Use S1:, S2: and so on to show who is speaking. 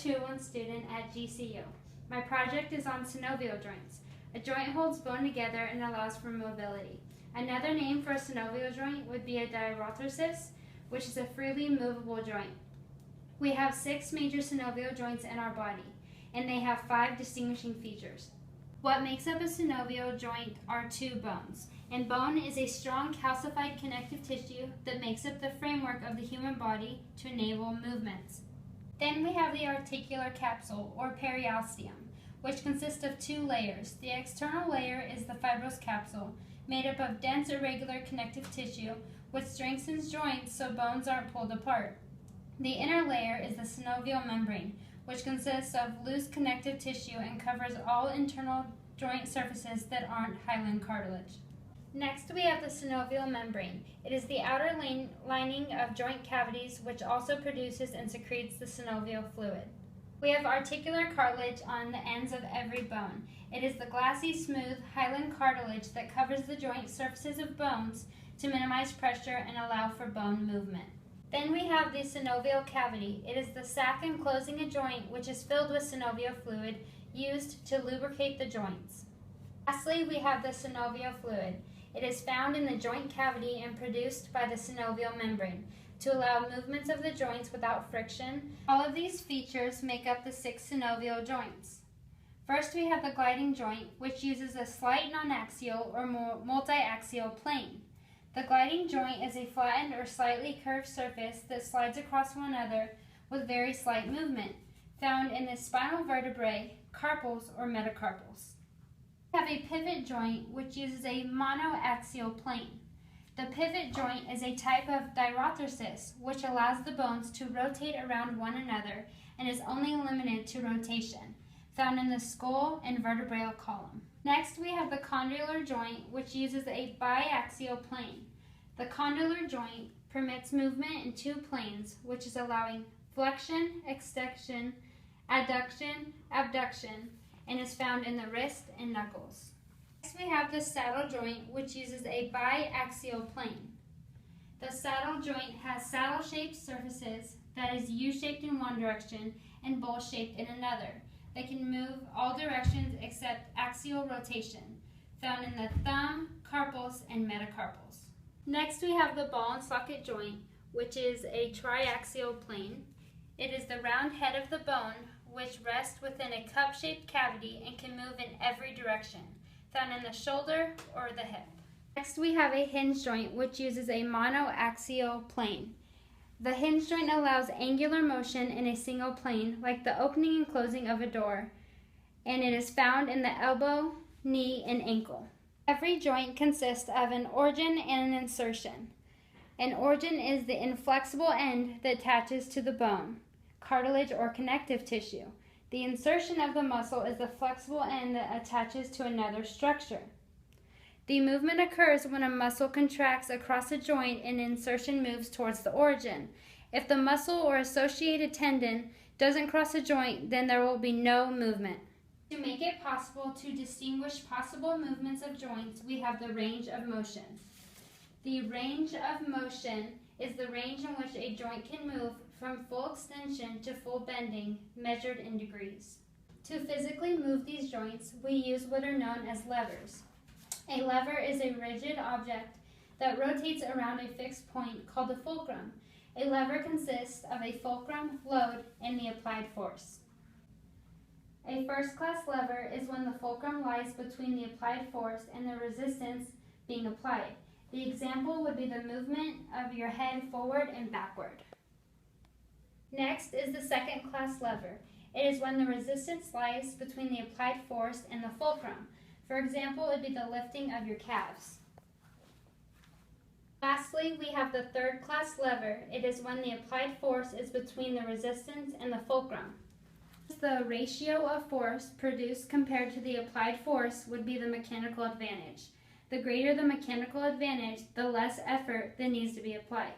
S1: 201 student at GCU. My project is on synovial joints. A joint holds bone together and allows for mobility. Another name for a synovial joint would be a diarthrosis, which is a freely movable joint. We have 6 major synovial joints in our body, and they have 5 distinguishing features. What makes up a synovial joint are 2 bones, and bone is a strong calcified connective tissue that makes up the framework of the human body to enable movements. Then we have the articular capsule, or periosteum, which consists of 2 layers. The external layer is the fibrous capsule, made up of dense irregular connective tissue, which strengthens joints so bones aren't pulled apart. The inner layer is the synovial membrane, which consists of loose connective tissue and covers all internal joint surfaces that aren't hyaline cartilage. Next, we have the synovial membrane. It is the outer lining of joint cavities, which also produces and secretes the synovial fluid. We have articular cartilage on the ends of every bone. It is the glassy, smooth hyaline cartilage that covers the joint surfaces of bones to minimize pressure and allow for bone movement. Then we have the synovial cavity. It is the sac enclosing a joint which is filled with synovial fluid used to lubricate the joints. Lastly, we have the synovial fluid. It is found in the joint cavity and produced by the synovial membrane to allow movements of the joints without friction. All of these features make up the 6 synovial joints. First, we have the gliding joint, which uses a slight non-axial or multi-axial plane. The gliding joint is a flattened or slightly curved surface that slides across one another with very slight movement, found in the spinal vertebrae, carpals, or metacarpals. We have a pivot joint, which uses a monoaxial plane. The pivot joint is a type of diarthrosis, which allows the bones to rotate around one another and is only limited to rotation, found in the skull and vertebral column. Next, we have the condylar joint, which uses a biaxial plane. The condylar joint permits movement in 2 planes, which is allowing flexion, extension, adduction, abduction, and is found in the wrist and knuckles. Next, we have the saddle joint, which uses a biaxial plane. The saddle joint has saddle-shaped surfaces that is U-shaped in one direction and bowl-shaped in another. They can move all directions except axial rotation, found in the thumb, carpals, and metacarpals. Next, we have the ball and socket joint, which is a triaxial plane. It is the round head of the bone, which rests within a cup-shaped cavity and can move in every direction, found in the shoulder or the hip. Next, we have a hinge joint, which uses a monoaxial plane. The hinge joint allows angular motion in a single plane, like the opening and closing of a door, and it is found in the elbow, knee, and ankle. Every joint consists of an origin and an insertion. An origin is the inflexible end that attaches to the bone, cartilage, or connective tissue. The insertion of the muscle is the flexible end that attaches to another structure. The movement occurs when a muscle contracts across a joint and insertion moves towards the origin. If the muscle or associated tendon doesn't cross a joint, then there will be no movement. To make it possible to distinguish possible movements of joints, we have the range of motion. The range of motion is the range in which a joint can move from full extension to full bending, measured in degrees. To physically move these joints, we use what are known as levers. A lever is a rigid object that rotates around a fixed point called the fulcrum. A lever consists of a fulcrum, load, and the applied force. A first-class lever is when the fulcrum lies between the applied force and the resistance being applied. The example would be the movement of your head forward and backward. Next is the second-class lever. It is when the resistance lies between the applied force and the fulcrum. For example, it would be the lifting of your calves. Lastly, we have the third-class lever. It is when the applied force is between the resistance and the fulcrum. The ratio of force produced compared to the applied force would be the mechanical advantage. The greater the mechanical advantage, the less effort that needs to be applied.